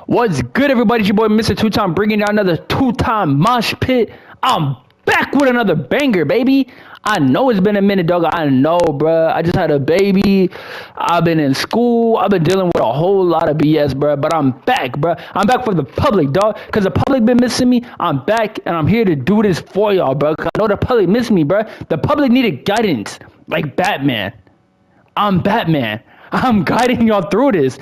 What's good, everybody? It's your boy, Mr. Two-Time, bringing down another two-time mosh pit. I'm back with another banger, baby. I know it's been a minute, dog. I know, bruh. I just had a baby. I've been in school. I've been dealing with a whole lot of BS, bruh. But I'm back, bruh. I'm back for the public, dog. Because the public been missing me. I'm back, and I'm here to do this for y'all, bruh. I know the public missed me, bruh. The public needed guidance, like Batman. I'm Batman. I'm guiding y'all through this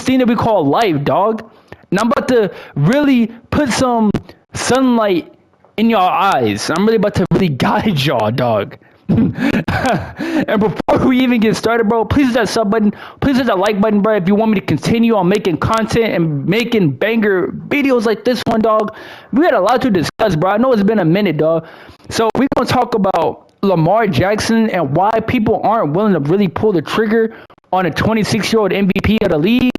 thing that we call life, dog. And I'm about to really put some sunlight in y'all eyes. I'm really about to really guide y'all, dog. And before we even get started, bro, please hit that sub button. Please hit that like button, bro. If you want me to continue on making content and making banger videos like this one, dog. We had a lot to discuss, bro. I know it's been a minute, dog. So we're going to talk about Lamar Jackson and why people aren't willing to really pull the trigger on a 26-year-old MVP of the league,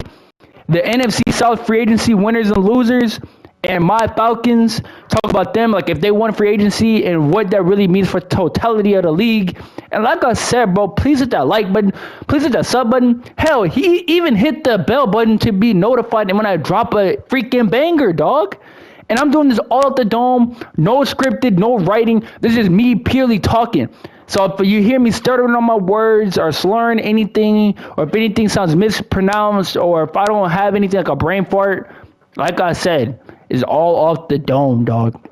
the NFC South free agency winners and losers, and my Falcons. Talk about them, like if they won free agency and what that really means for totality of the league. And like I said, bro, please hit that like button. Please hit that sub button. Hell, he even hit the bell button to be notified and when I drop a freaking banger, dog. And I'm doing this all at the dome, no scripted, no writing. This is me purely talking. So if you hear me stuttering on my words or slurring anything, or if anything sounds mispronounced, or if I don't have anything like a brain fart, like I said, it's all off the dome, dog.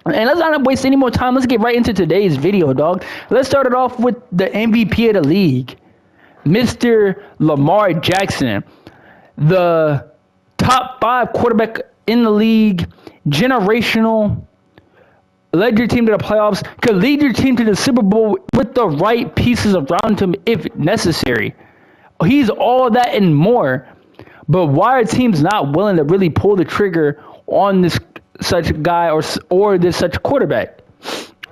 And let's not waste any more time. Let's get right into today's video, dog. Let's start it off with the MVP of the league, Mr. Lamar Jackson, the top 5 quarterback in the league, generational, led your team to the playoffs, could lead your team to the Super Bowl with the right pieces around him if necessary. He's all that and more. But why are teams not willing to really pull the trigger on this such guy or this such quarterback?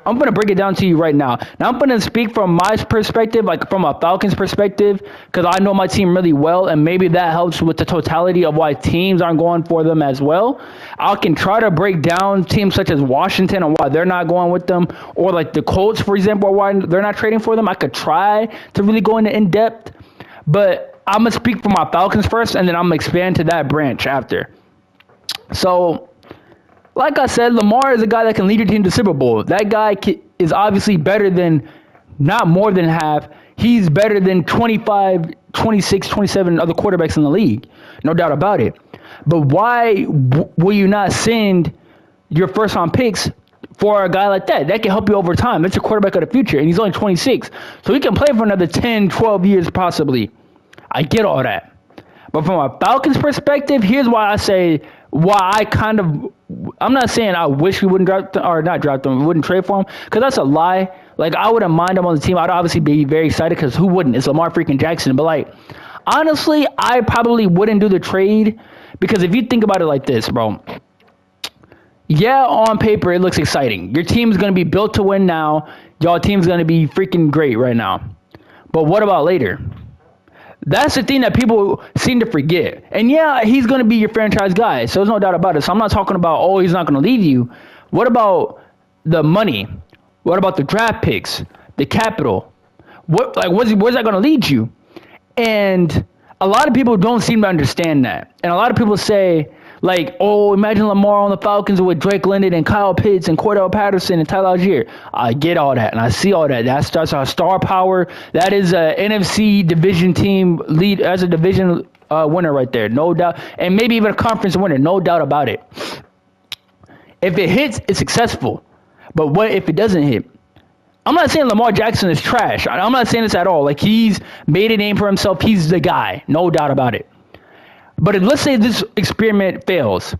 I'm going to break it down to you right now. Now, I'm going to speak from my perspective, like from a Falcons perspective, because I know my team really well, and maybe that helps with the totality of why teams aren't going for them as well. I can try to break down teams such as Washington and why they're not going with them, or like the Colts, for example, why they're not trading for them. I could try to really go into in-depth, but I'm going to speak for my Falcons first, and then I'm going to expand to that branch after. So, like I said, Lamar is a guy that can lead your team to Super Bowl. That guy is obviously better than, not more than half. He's better than 25, 26, 27 other quarterbacks in the league. No doubt about it. But why will you not send your first-round picks for a guy like that? That can help you over time. That's your quarterback of the future, and he's only 26. So he can play for another 10, 12 years possibly. I get all that. But from a Falcons perspective, here's why I say I'm not saying I wish we wouldn't draft them, or not draft them, we wouldn't trade for him, because that's a lie. Like, I wouldn't mind him on the team. I'd obviously be very excited, because who wouldn't? It's Lamar freaking Jackson. But, like, honestly, I probably wouldn't do the trade, because if you think about it like this, bro, yeah, on paper, it looks exciting. Your team's going to be built to win now. Y'all team's going to be freaking great right now. But what about later? That's the thing that people seem to forget. And yeah, he's going to be your franchise guy, so there's no doubt about it. So I'm not talking about, oh, he's not going to leave you. What about the money? What about the draft picks, the capital? Where's that going to lead you? And a lot of people don't seem to understand that. And a lot of people say, like, oh, imagine Lamar on the Falcons with Drake London and Kyle Pitts and Cordell Patterson and Tyler Algier. I get all that, and I see all that. That's our star power. That is a NFC division team lead as a division winner right there, no doubt. And maybe even a conference winner, no doubt about it. If it hits, it's successful. But what if it doesn't hit? I'm not saying Lamar Jackson is trash. I'm not saying this at all. Like, he's made a name for himself. He's the guy, no doubt about it. But if, let's say this experiment fails,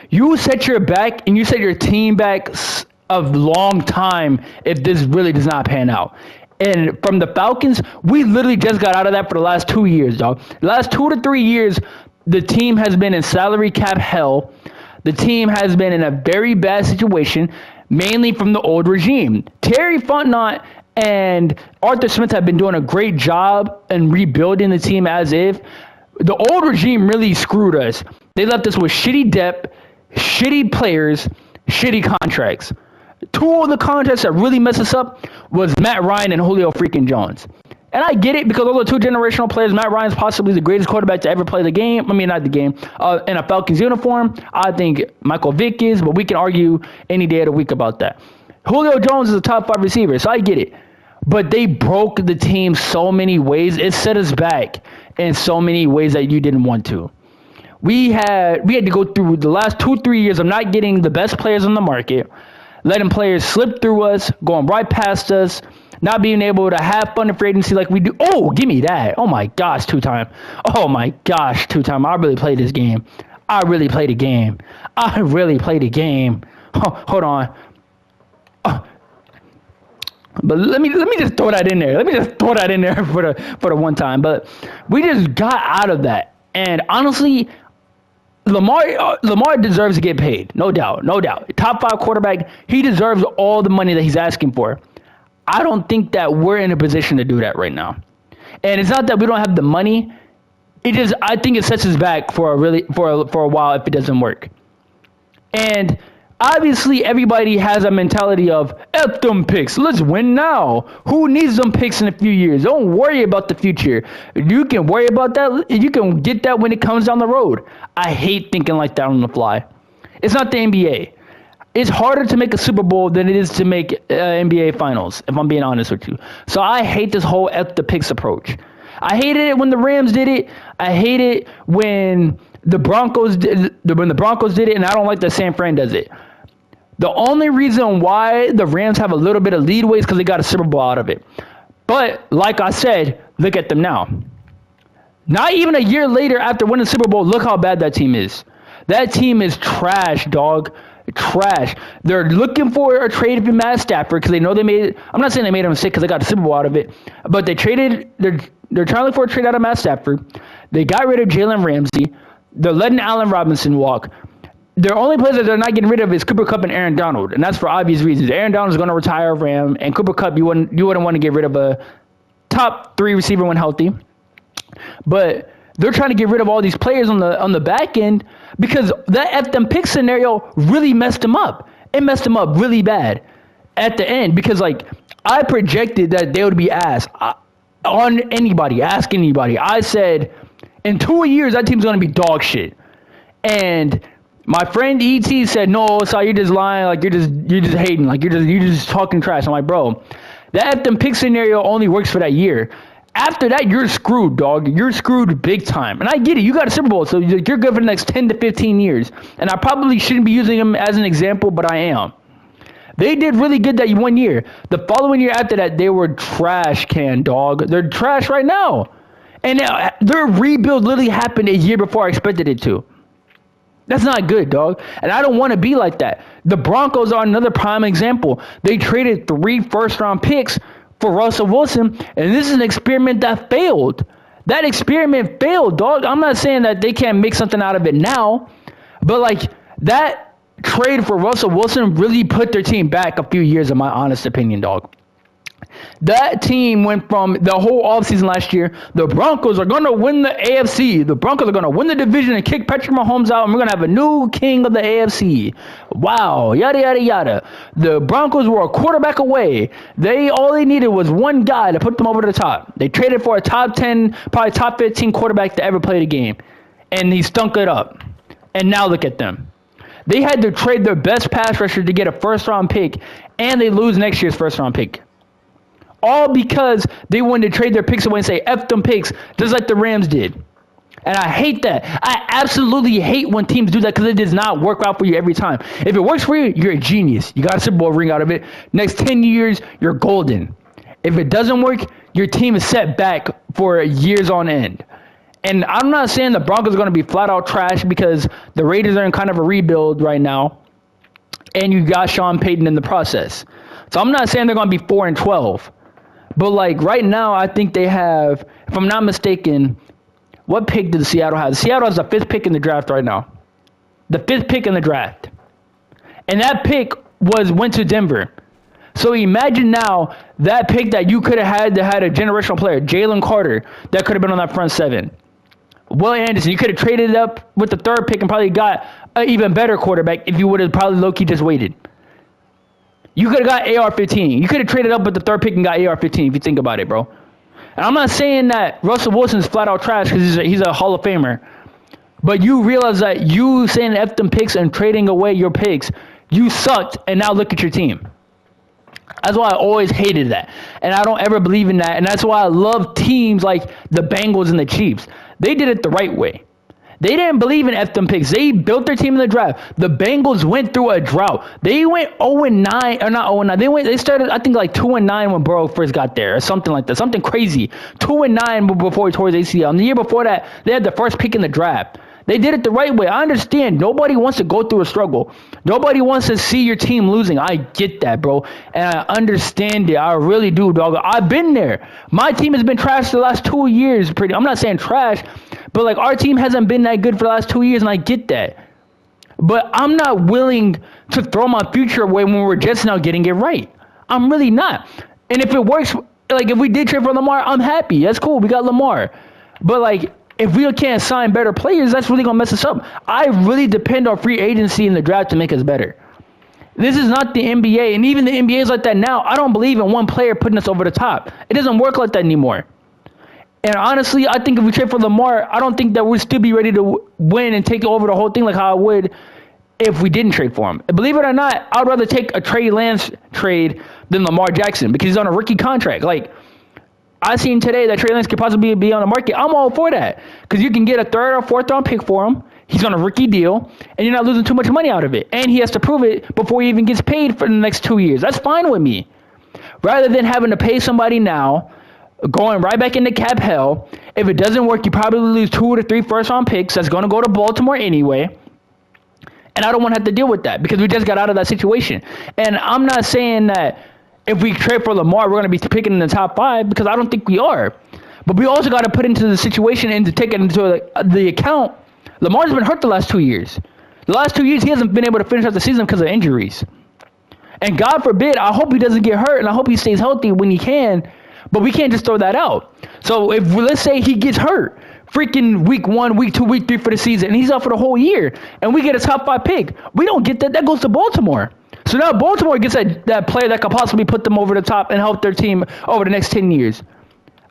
you set your back and you set your team back a long time if this really does not pan out. And from the Falcons, we literally just got out of that for the last 2 years, dog. The last 2 to 3 years, the team has been in salary cap hell. The team has been in a very bad situation, mainly from the old regime. Terry Fontenot and Arthur Smith have been doing a great job in rebuilding the team as if. The old regime really screwed us. They left us with shitty depth, shitty players, shitty contracts. 2 of the contracts that really messed us up was Matt Ryan and Julio freaking Jones. And I get it because those are two generational players. Matt Ryan's possibly the greatest quarterback to ever play the game. I mean, not the game. In a Falcons uniform. I think Michael Vick is, but we can argue any day of the week about that. Julio Jones is a top 5 receiver, so I get it. But they broke the team so many ways. It set us back in so many ways that you didn't want to. We had to go through the last 2-3 years of not getting the best players on the market, letting players slip through us, going right past us, not being able to have fun in free agency like we do. Oh, give me that. Oh, my gosh, two-time. Oh, my gosh, two-time. I really played this game. I really played a game. Oh, hold on. Oh. But let me just throw that in there. For the one time. But we just got out of that. And honestly, Lamar deserves to get paid. No doubt. Top 5 quarterback. He deserves all the money that he's asking for. I don't think that we're in a position to do that right now. And it's not that we don't have the money. I think it sets us back for a while if it doesn't work. And obviously, everybody has a mentality of F them picks. Let's win now. Who needs them picks in a few years? Don't worry about the future. You can worry about that. You can get that when it comes down the road. I hate thinking like that on the fly. It's not the NBA. It's harder to make a Super Bowl than it is to make NBA Finals, if I'm being honest with you. So I hate this whole F the picks approach. I hated it when the Rams did it. I hate it when the Broncos did it, and I don't like that San Fran does it. The only reason why the Rams have a little bit of leadway is because they got a Super Bowl out of it. But like I said, look at them now. Not even a year later after winning the Super Bowl, look how bad that team is. That team is trash, dog. Trash. They're looking for a trade for Matt Stafford because they know I'm not saying they made a mistake because they got the Super Bowl out of it, but they're trying to look for a trade out of Matt Stafford. They got rid of Jalen Ramsey. They're letting Allen Robinson walk. Their only players that they're not getting rid of is Cooper Kupp and Aaron Donald, and that's for obvious reasons. Aaron Donald is going to retire a Ram, and Cooper Kupp, you wouldn't want to get rid of a top 3 receiver when healthy. But they're trying to get rid of all these players on the back end because that F them pick scenario really messed them up. It messed them up really bad at the end because I projected that they would be asked on anybody, ask anybody. I said in 2 years that team's going to be dog shit, and my friend ET said, "No, so you're just lying. You're just hating. You're just talking trash." I'm like, bro, that F them pick scenario only works for that year. After that, you're screwed, dog. You're screwed big time. And I get it. You got a Super Bowl, so you're good for the next 10 to 15 years. And I probably shouldn't be using them as an example, but I am. They did really good that 1 year. The following year after that, they were trash can, dog. They're trash right now. And their rebuild literally happened a year before I expected it to. That's not good, dog. And I don't want to be like that. The Broncos are another prime example. They traded 3 first-round picks for Russell Wilson, and this is an experiment that failed. That experiment failed, dog. I'm not saying that they can't make something out of it now, but that trade for Russell Wilson really put their team back a few years, in my honest opinion, dog. That team went from the whole offseason last year, the Broncos are going to win the AFC. The Broncos are going to win the division and kick Patrick Mahomes out, and we're going to have a new king of the AFC. Wow, yada, yada, yada. The Broncos were a quarterback away. All they needed was one guy to put them over the top. They traded for a top 10, probably top 15 quarterback to ever play the game, and he stunk it up. And now look at them. They had to trade their best pass rusher to get a first-round pick, and they lose next year's first-round pick. All because they wanted to trade their picks away and say, F them picks, just like the Rams did. And I hate that. I absolutely hate when teams do that because it does not work out for you every time. If it works for you, you're a genius. You got a Super Bowl ring out of it. Next 10 years, you're golden. If it doesn't work, your team is set back for years on end. And I'm not saying the Broncos are going to be flat out trash because the Raiders are in kind of a rebuild right now. And you got Sean Payton in the process. So I'm not saying they're going to be 4-12. But right now, I think they have, if I'm not mistaken, what pick did Seattle have? Seattle has the 5th pick in the draft right now. The 5th pick in the draft. And that pick went to Denver. So imagine now that pick that you could have had that had a generational player, Jalen Carter, that could have been on that front 7. Will Anderson, you could have traded it up with the 3rd pick and probably got an even better quarterback if you would have probably low-key just waited. You could have got AR-15. You could have traded up with the 3rd pick and got AR-15 if you think about it, bro. And I'm not saying that Russell Wilson's flat out trash because he's a Hall of Famer. But you realize that you saying F them picks and trading away your picks, you sucked, and now look at your team. That's why I always hated that. And I don't ever believe in that. And that's why I love teams like the Bengals and the Chiefs. They did it the right way. They didn't believe in F them picks. They built their team in the draft. The Bengals went through a drought. They went 0-9, or not 0-9. They started, I think, like 2-9 when Burrow first got there, or something like that. Something crazy. 2-9 before he tore his ACL. And the year before that, they had the first pick in the draft. They did it the right way. I understand. Nobody wants to go through a struggle. Nobody wants to see your team losing. I get that, bro. And I understand it. I really do, dog. I've been there. My team has been trash the last 2 years. I'm not saying trash, but like our team hasn't been that good for the last 2 years, and I get that. But I'm not willing to throw my future away when we're just now getting it right. I'm really not. And if it works, like if we did trade for Lamar, I'm happy. That's cool. We got Lamar. But like, if we can't sign better players, that's really going to mess us up. I really depend on free agency in the draft to make us better. This is not the NBA, and even the NBA is like that now. I don't believe in one player putting us over the top. It doesn't work like that anymore. And honestly, I think if we trade for Lamar, I don't think that we'd still be ready to win and take over the whole thing like how I would if we didn't trade for him. Believe it or not, I'd rather take a Trey Lance trade than Lamar Jackson because he's on a rookie contract. Like, I seen today that Trey Lance could possibly be on the market. I'm all for that because you can get a 3rd or 4th round pick for him. He's on a rookie deal, and you're not losing too much money out of it. And he has to prove it before he even gets paid for the next 2 years. That's fine with me. Rather than having to pay somebody now, going right back into cap hell. If it doesn't work, you probably lose 2 to 3 first-round picks. That's going to go to Baltimore anyway. And I don't want to have to deal with that because we just got out of that situation. And I'm not saying that if we trade for Lamar, we're going to be picking in the top 5 because I don't think we are. But we also got to put into the situation and to take it into the account. Lamar's been hurt the last 2 years. The last 2 years, he hasn't been able to finish out the season because of injuries. And God forbid, I hope he doesn't get hurt, and I hope he stays healthy when he can. But we can't just throw that out. So if let's say he gets hurt, freaking week 1, week 2, week 3 for the season, and he's out for the whole year, and we get a top 5 pick, we don't get that. That goes to Baltimore. So now Baltimore gets that player that could possibly put them over the top and help their team over the next 10 years.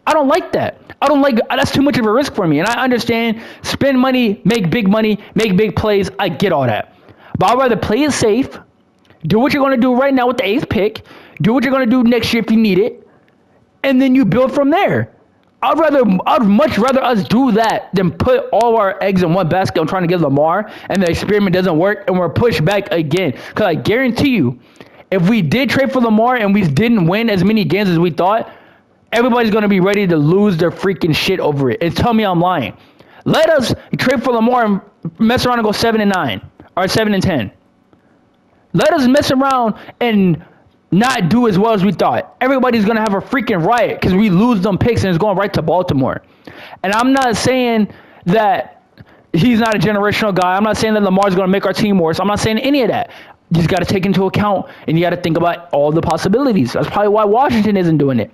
I don't like that. That's too much of a risk for me. And I understand spend money, make big plays. I get all that. But I'd rather play it safe, do what you're going to do right now with the 8th pick, do what you're going to do next year if you need it, and then you build from there. I'd much rather us do that than put all our eggs in one basket on trying to get Lamar and the experiment doesn't work and we're pushed back again. Because I guarantee you, if we did trade for Lamar and we didn't win as many games as we thought, everybody's going to be ready to lose their freaking shit over it. And tell me I'm lying. Let us trade for Lamar and mess around and go 7-9 or 7-10. Let us mess around and not do as well as we thought. Everybody's going to have a freaking riot because we lose them picks and it's going right to Baltimore. And I'm not saying that he's not a generational guy. I'm not saying that Lamar's going to make our team worse. I'm not saying any of that. You just got to take into account and you got to think about all the possibilities. That's probably why Washington isn't doing it.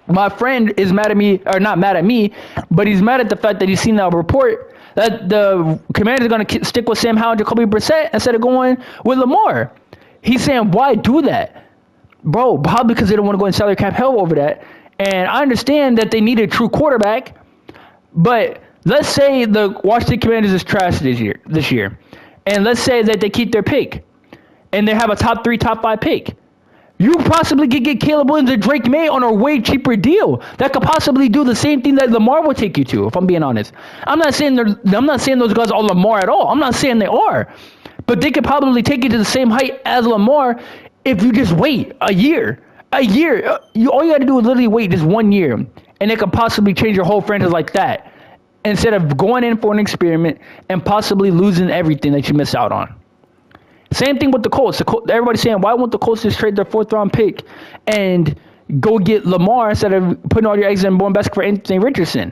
My friend is mad at me, or not mad at me, but he's mad at the fact that he's seen that report that the Commanders are going to stick with Sam Howell and Jacoby Brissett instead of going with Lamar. He's saying, why do that? Bro, probably because they don't want to go in salary cap hell over that. And I understand that they need a true quarterback, but let's say the Washington Commanders is trash this year. And let's say that they keep their pick and they have a top 3, top 5 pick. You possibly could get Caleb Williams or Drake May on a way cheaper deal that could possibly do the same thing that Lamar will take you to, if I'm being honest. I'm not saying those guys are Lamar at all. I'm not saying they are. But they could probably take you to the same height as Lamar if you just wait a year. All you got to do is literally wait just 1 year, and it could possibly change your whole franchise like that instead of going in for an experiment and possibly losing everything that you miss out on. Same thing with the Colts. Everybody's saying, why won't the Colts just trade their 4th round pick and go get Lamar instead of putting all your eggs in one basket for Anthony Richardson?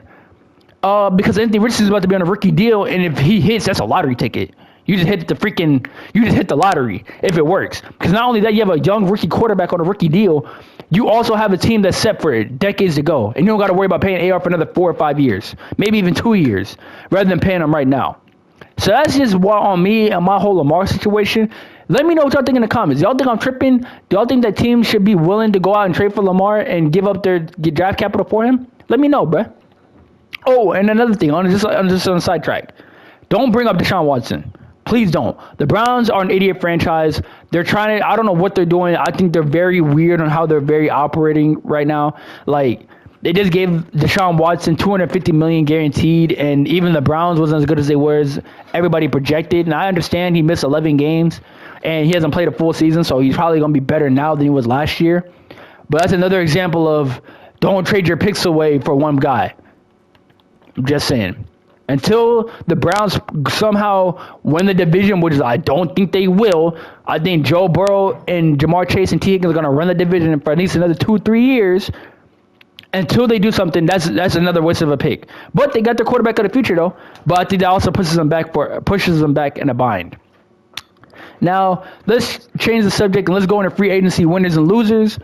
Because Anthony Richardson is about to be on a rookie deal, and if he hits, that's a lottery ticket. You just hit the lottery if it works. Because not only that, you have a young rookie quarterback on a rookie deal, you also have a team that's set for decades to go. And you don't got to worry about paying AR for another 4 or 5 years, maybe even 2 years, rather than paying him right now. So that's just what on me and my whole Lamar situation. Let me know what y'all think in the comments. Y'all think I'm tripping? Do y'all think that teams should be willing to go out and trade for Lamar and give up their draft capital for him? Let me know, bruh. Oh, and another thing, on a sidetrack. Don't bring up Deshaun Watson. Please don't. The Browns are an idiot franchise. They're trying to, I don't know what they're doing. I think they're very weird on how they're very operating right now. Like, they just gave Deshaun Watson $250 million guaranteed, and even the Browns wasn't as good as they were as everybody projected. And I understand he missed 11 games, and he hasn't played a full season, so he's probably going to be better now than he was last year. But that's another example of don't trade your picks away for one guy. I'm just saying. Until the Browns somehow win the division, which I don't think they will, I think Joe Burrow and Jamar Chase and T. Higgins are going to run the division for at least another 2-3 years. Until they do something, that's another waste of a pick. But they got their quarterback of the future, though. But I think that also pushes them back in a bind. Now, let's change the subject and let's go into free agency winners and losers.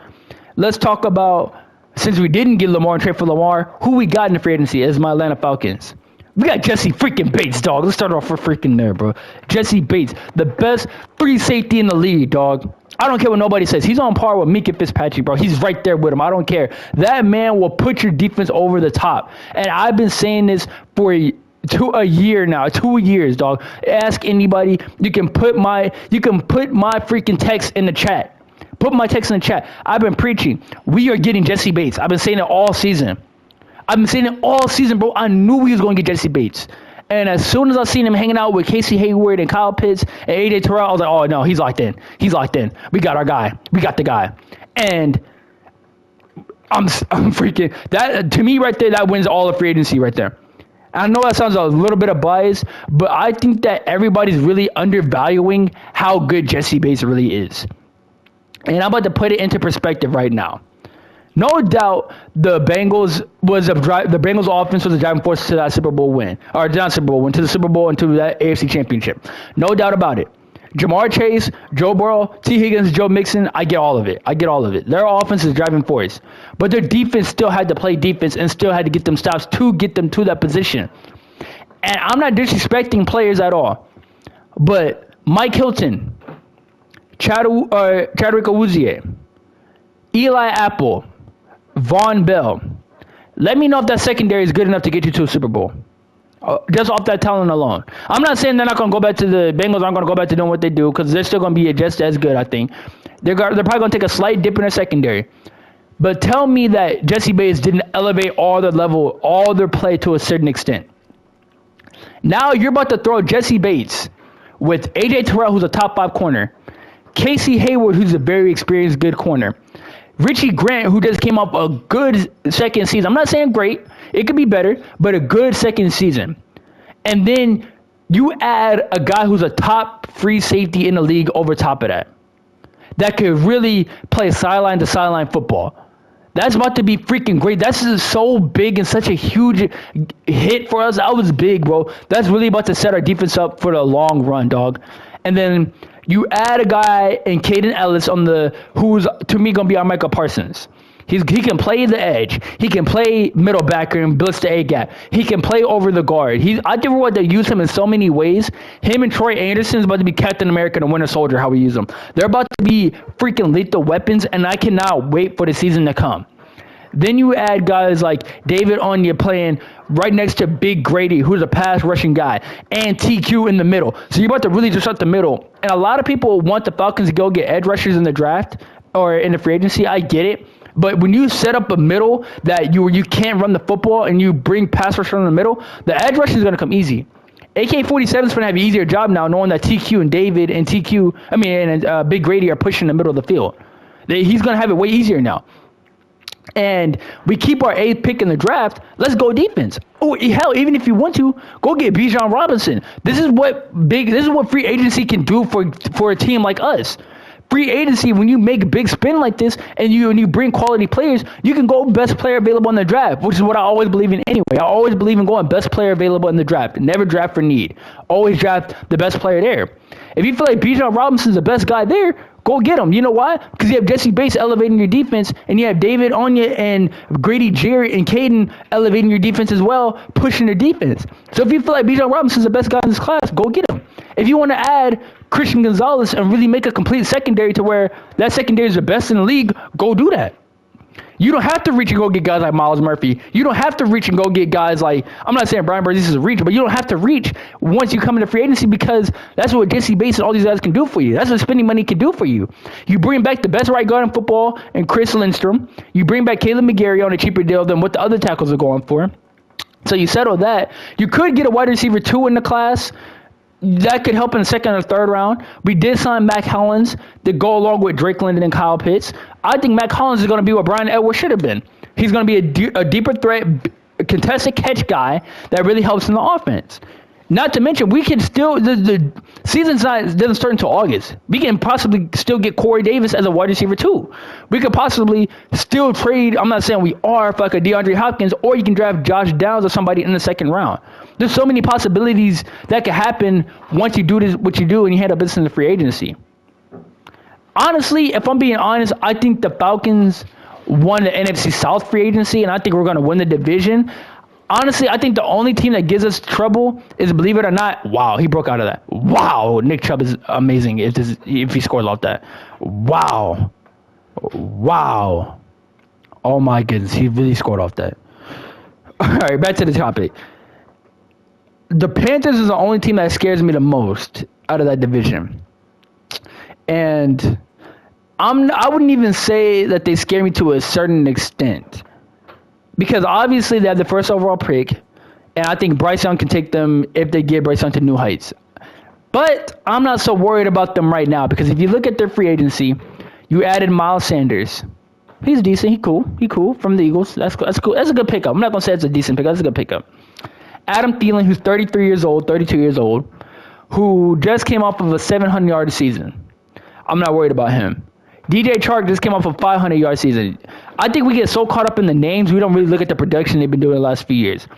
Let's talk about, since we didn't get Lamar and trade for Lamar, who we got in the free agency as my Atlanta Falcons. We got Jesse freaking Bates, dog. Let's start off for freaking there, bro. Jesse Bates, the best free safety in the league, dog. I don't care what nobody says. He's on par with Minka Fitzpatrick, bro. He's right there with him. I don't care. That man will put your defense over the top. And I've been saying this for a year now, 2 years, dog. Ask anybody. You can put my freaking text in the chat. Put my text in the chat. I've been preaching. We are getting Jesse Bates. I've been saying it all season. Bro. I knew we was going to get Jesse Bates. And as soon as I seen him hanging out with Casey Hayward and Kyle Pitts and AJ Terrell, I was like, oh, no, he's locked in. We got our guy. We got the guy. And I'm freaking, that to me right there, that wins all the free agency right there. I know that sounds a little bit of bias, but I think that everybody's really undervaluing how good Jesse Bates really is. And I'm about to put it into perspective right now. No doubt the Bengals offense was a driving force to that Super Bowl win. Or not Super Bowl win, to the Super Bowl and to that AFC Championship. No doubt about it. Jamar Chase, Joe Burrow, T. Higgins, Joe Mixon, I get all of it. Their offense is driving force. But their defense still had to play defense and still had to get them stops to get them to that position. And I'm not disrespecting players at all. But Mike Hilton, Chadwick Awuzie, Eli Apple, Von Bell. Let me know if that secondary is good enough to get you to a Super Bowl. Just off that talent alone. I'm not saying they're not going to go back to the Bengals aren't going to go back to doing what they do because they're still going to be just as good, I think. They're probably going to take a slight dip in their secondary. But tell me that Jesse Bates didn't elevate all their play to a certain extent. Now you're about to throw Jesse Bates with AJ Terrell, who's a top 5 corner. Casey Hayward, who's a very experienced good corner. Richie Grant, who just came off a good second season. I'm not saying great. It could be better, but a good second season. And then you add a guy who's a top free safety in the league over top of that. That could really play sideline to sideline football. That's about to be freaking great. That's just so big and such a huge hit for us. That was big, bro. That's really about to set our defense up for the long run, dog. And then you add a guy in Caden Ellis who's to me gonna be our Michael Parsons. He can play the edge. He can play middle backer and blitz the A gap. He can play over the guard. I think we're going to use him in so many ways. Him and Troy Anderson is about to be Captain America and Winter Soldier. How we use them. They're about to be freaking lethal weapons, and I cannot wait for the season to come. Then you add guys like David Onyia playing right next to Big Grady, who's a pass rushing guy, and TQ in the middle. So you're about to really disrupt the middle. And a lot of people want the Falcons to go get edge rushers in the draft or in the free agency. I get it. But when you set up a middle that you can't run the football and you bring pass rushers in the middle, the edge rush is going to come easy. AK-47 is going to have an easier job now knowing that TQ and David and Big Grady are pushing the middle of the field. He's going to have it way easier now. And we keep our 8th pick in the draft. Let's go defense. Oh, hell, even if you want to, go get Bijan Robinson. This is what free agency can do for a team like us. Free agency, when you make a big spin like this and you bring quality players, you can go best player available in the draft, which is what I always believe in anyway. I always believe in going best player available in the draft. Never draft for need. Always draft the best player there. If you feel like Bijan Robinson's the best guy there, go get him. You know why? Because you have Jesse Bates elevating your defense, and you have David Onyia and Grady Jarrett and Caden elevating your defense as well, pushing their defense. So if you feel like Bijan Robinson's the best guy in this class, go get him. If you want to add Christian Gonzalez and really make a complete secondary to where that secondary is the best in the league, go do that. You don't have to reach and go get guys like Miles Murphy. You don't have to reach and go get guys like, I'm not saying Brian Burns is a reach, but you don't have to reach once you come into free agency, because that's what Jesse Bates and all these guys can do for you. That's what spending money can do for you. You bring back the best right guard in football and Chris Lindstrom. You bring back Caleb McGarry on a cheaper deal than what the other tackles are going for. So you settle that. You could get a wide receiver 2 in the class. That could help in the second or third round. We did sign Mac Hollins to go along with Drake London and Kyle Pitts. I think Mac Hollins is going to be what Brian Edwards should have been. He's going to be a deeper threat, a contested catch guy that really helps in the offense. Not to mention, we can still, the season's doesn't start until August. We can possibly still get Corey Davis as a wide receiver too. We could possibly still trade, I'm not saying we are, for like a DeAndre Hopkins, or you can draft Josh Downs or somebody in the second round. There's so many possibilities that could happen once you do this, what you do, and you head up into the free agency. Honestly, if I'm being honest, I think the Falcons won the NFC South free agency, and I think we're going to win the division. Honestly, I think the only team that gives us trouble is, believe it or not, wow, he broke out of that. Wow, Nick Chubb is amazing if he scores off that. Wow. Oh my goodness, he really scored off that. All right, back to the topic. The Panthers is the only team that scares me the most out of that division. And I wouldn't even say that they scare me to a certain extent. Because obviously they have the first overall pick, and I think Bryce Young can take them if they get Bryce Young to new heights. But I'm not so worried about them right now, because if you look at their free agency, you added Miles Sanders. He's decent. He cool from the Eagles. That's cool. That's a good pickup. I'm not going to say it's a decent pickup. That's a good pickup. Adam Thielen, who's 32 years old, who just came off of a 700-yard season. I'm not worried about him. DJ Chark just came off a 500-yard season. I think we get so caught up in the names, we don't really look at the production they've been doing the last few years.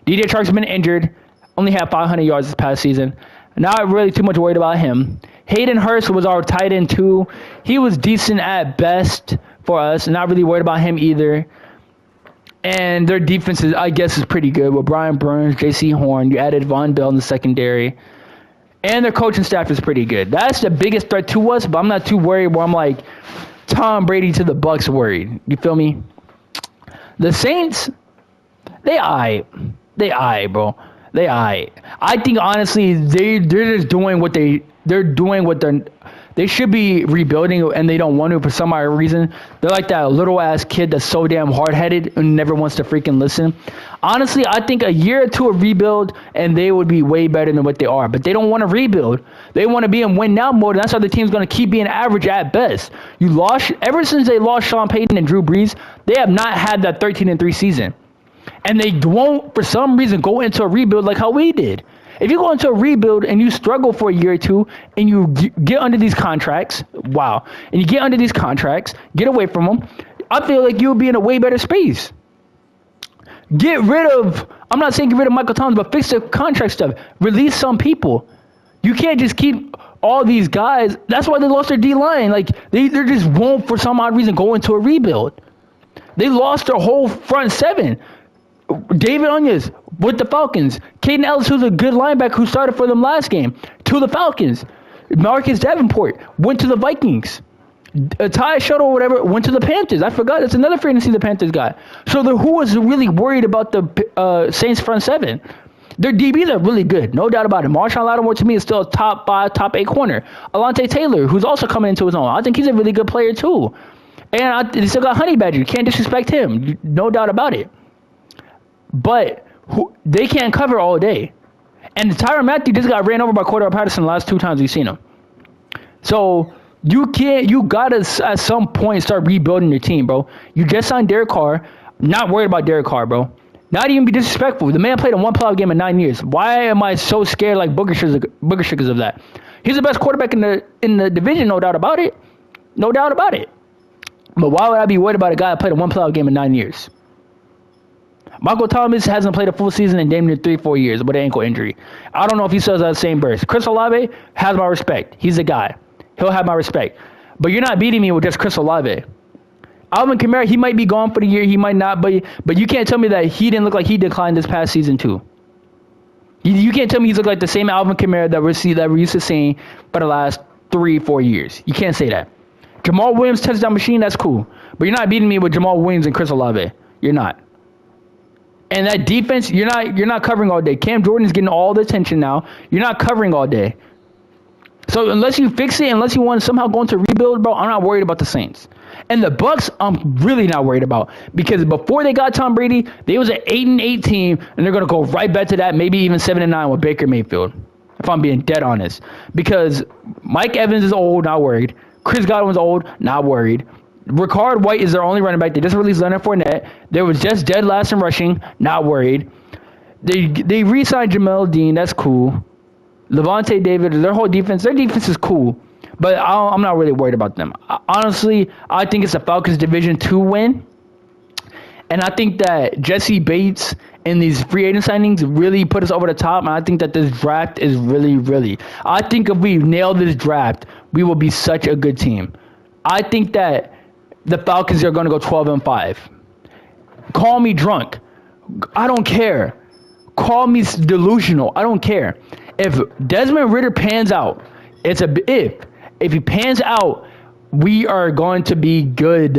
DJ Chark's been injured, only had 500 yards this past season. Not really too much worried about him. Hayden Hurst was our tight end too. He was decent at best for us. Not really worried about him either. And their defense, I guess, is pretty good with Brian Burns, J.C. Horn. You added Von Bell in the secondary. And their coaching staff is pretty good. That's the biggest threat to us, but I'm not too worried where I'm like Tom Brady to the Bucs worried. You feel me? The Saints, they aight, bro. They aight. I think honestly they're just doing what they should be rebuilding, and they don't want to for some odd reason. They're like that little ass kid that's so damn hard headed and never wants to freaking listen. Honestly, I think a year or two of rebuild and they would be way better than what they are. But they don't want to rebuild. They want to be in win now mode, and that's how the team's going to keep being average at best. Ever since they lost Sean Payton and Drew Brees, they have not had that 13-3 season. And they won't, for some reason, go into a rebuild like how we did. If you go into a rebuild and you struggle for a year or two and you get under these contracts, and you get under these contracts, get away from them, I feel like you'll be in a way better space. I'm not saying get rid of Michael Thomas, but fix the contract stuff. Release some people. You can't just keep all these guys. That's why they lost their D-line. Like, they just won't, for some odd reason, go into a rebuild. They lost their whole front seven. David Onyes with the Falcons. Caden Ellis, who's a good linebacker who started for them last game, to the Falcons. Marcus Davenport went to the Vikings. Ty Shuttle, whatever, went to the Panthers. I forgot. That's another free agency the Panthers got. So who was really worried about the Saints front seven? Their DBs are really good, no doubt about it. Marshawn Lattimore, to me, is still a top 5, top 8 corner. Alontae Taylor, who's also coming into his own. I think he's a really good player, too. And they still got Honey Badger. You can't disrespect him. No doubt about it. But they can't cover all day. And Tyrann Mathieu just got ran over by Cordell Patterson the last 2 times we've seen him. So you gotta at some point start rebuilding your team, bro. You just signed Derek Carr. Not worried about Derek Carr, bro. Not even be disrespectful. The man played a 1 playoff game in 9 years. Why am I so scared like booger sugars of that? He's the best quarterback in the division, no doubt about it. No doubt about it. But why would I be worried about a guy that played a 1 playoff game in 9 years? Michael Thomas hasn't played a full season in damn near 3-4 years with an ankle injury. I don't know if he still has that same burst. Chris Olave has my respect. He's a guy. He'll have my respect. But you're not beating me with just Chris Olave. Alvin Kamara, he might be gone for the year. He might not. But you can't tell me that he didn't look like he declined this past season too. You can't tell me he's looked like the same Alvin Kamara that we're used to seeing for the last 3-4 years. You can't say that. Jamal Williams touchdown machine, that's cool. But you're not beating me with Jamal Williams and Chris Olave. You're not. And that defense, you're not covering all day. Cam Jordan's getting all the attention now. You're not covering all day. So unless you fix it, unless you want to somehow go into rebuild, bro, I'm not worried about the Saints. And the Bucks, I'm really not worried about, because before they got Tom Brady, they was an 8-8 team, and they're gonna go right back to that, maybe even 7-9 with Baker Mayfield. If I'm being dead honest, because Mike Evans is old, not worried. Chris Godwin's old, not worried. Ricard White is their only running back. They just released Leonard Fournette. There was just dead last in rushing, not worried. They re-signed Jamel Dean, that's cool. Levante David, their defense is cool. But I'm not really worried about them. Honestly, I think it's a Falcons Division 2 win. And I think that Jesse Bates and these free agent signings really put us over the top. And I think that this draft is really. I think if we nail this draft, we will be such a good team. I think that the Falcons are going to go 12-5. Call me drunk. I don't care. Call me delusional. I don't care. If Desmond Ridder pans out, it's a if. If he pans out, we are going to be good.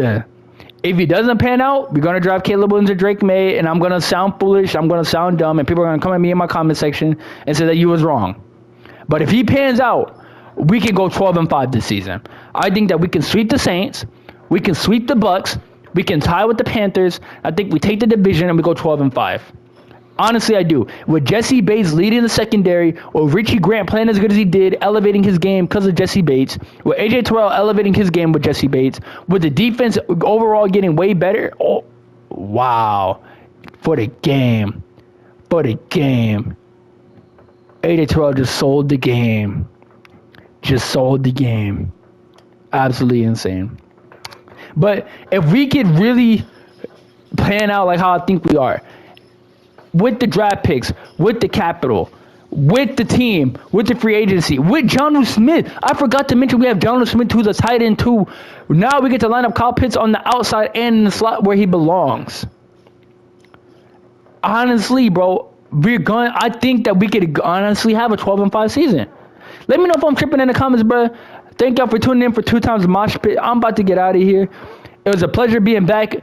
If he doesn't pan out, we're going to draft Caleb Williams or Drake May, and I'm going to sound foolish, I'm going to sound dumb, and people are going to come at me in my comment section and say that you was wrong. But if he pans out, we can go 12-5 this season. I think that we can sweep the Saints, we can sweep the Bucks, we can tie with the Panthers. I think we take the division and we go 12-5. Honestly, I do. With Jesse Bates leading the secondary, or Richie Grant playing as good as he did, elevating his game because of Jesse Bates, with AJ Terrell elevating his game with Jesse Bates, with the defense overall getting way better. Oh, wow. For the game. AJ Terrell just sold the game. Absolutely insane. But if we could really plan out like how I think we are, with the draft picks, with the capital, with the team, with the free agency, with Jonnu Smith. I forgot to mention we have Jonnu Smith, who's a tight end too. Now we get to line up Kyle Pitts on the outside and in the slot where he belongs. Honestly, bro, I think that we could honestly have a 12-5 season. Let me know if I'm tripping in the comments, bro. Thank y'all for tuning in for 2 times MOSHPIT. I'm about to get out of here. It was a pleasure being back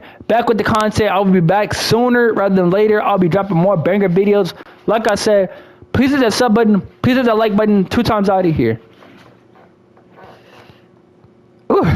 with the content. I will be back sooner rather than later. I'll be dropping more banger videos. Like I said, please hit that sub button. Please hit that like button. 2 times out of here. Ooh.